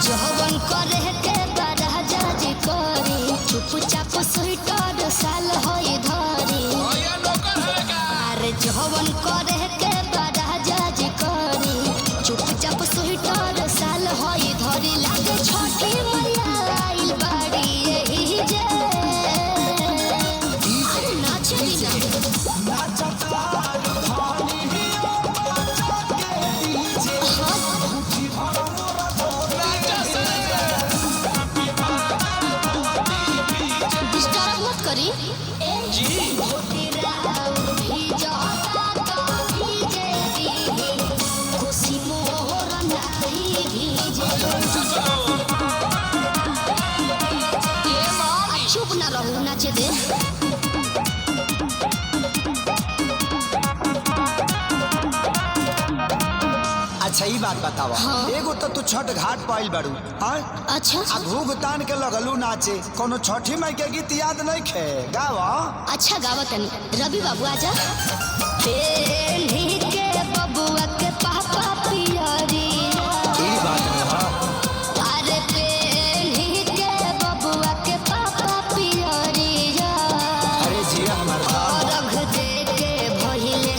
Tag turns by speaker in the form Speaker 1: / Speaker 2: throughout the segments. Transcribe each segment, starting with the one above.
Speaker 1: जवन करे के बड़ा जज करी चुपचाप स्वीटर साल होई धरी अरे जवन करे के बड़ा जज करी चुपचाप स्वीटर साल होई धरी लागे छोटी मैया आइल बाड़ी यही जे नाचली ना करी जी खुशी मोर नहीं भीजे चुप ना रहू नाचे दे
Speaker 2: अच्छा ये बात बतावा
Speaker 1: हाँ?
Speaker 2: एगो तो छठ घाट पाइल बारू
Speaker 1: अच्छा
Speaker 2: आ घूघ तान के लगलू नाचे कोनो छठी माई के गीत याद नहीं खे गावा
Speaker 1: अच्छा गावा तनी रवि बाबू आजा पेली के बबुआ के पापा पियरी
Speaker 2: ई बात है हां
Speaker 1: अरे पेली के बबुआ के पापा पियरी
Speaker 2: अरे जिया हमार
Speaker 1: रख दे के भइले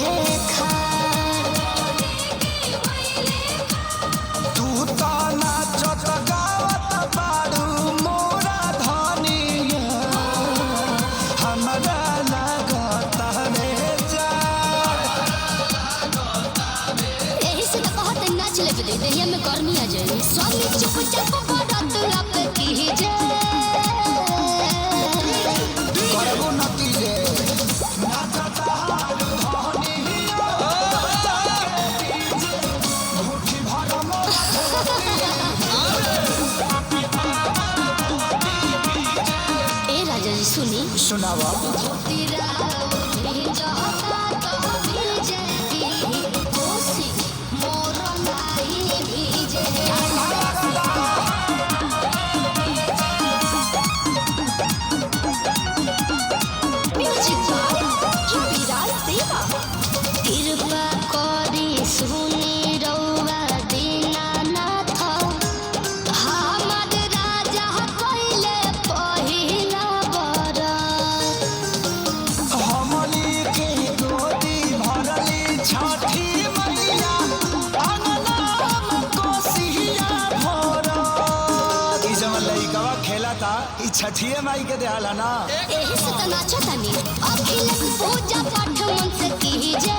Speaker 2: तू तो नाचत गावत बारू मोरा धनिया हमरा लागत रे जा
Speaker 1: यही से तो कहते नाच ले दे देहिया में गर्मी आ जाए स्वामी चुपचाप बरत लप की जे
Speaker 2: करबो नती रे नाचत हारू धनिया मुट्ठी भर मोरा
Speaker 1: ए राजा जी सुनी
Speaker 2: सुनावा
Speaker 1: तेरा जाता तो भीजे खुशी मोर नहीं भीजे म्यूजिक बाय रविराज देवा कृपा करी सुनी रउआ दीनानाथ हमर राजा कइले पहिला बरत
Speaker 2: हमली के गोदी भरली छठी मैया अंगनाम कोसिया भरत ई जवन लइकवा खेला था ई छठिए माई के देहाला ना
Speaker 1: एही से त नाचतानी अखिल पूजा पाठ मन से कीजे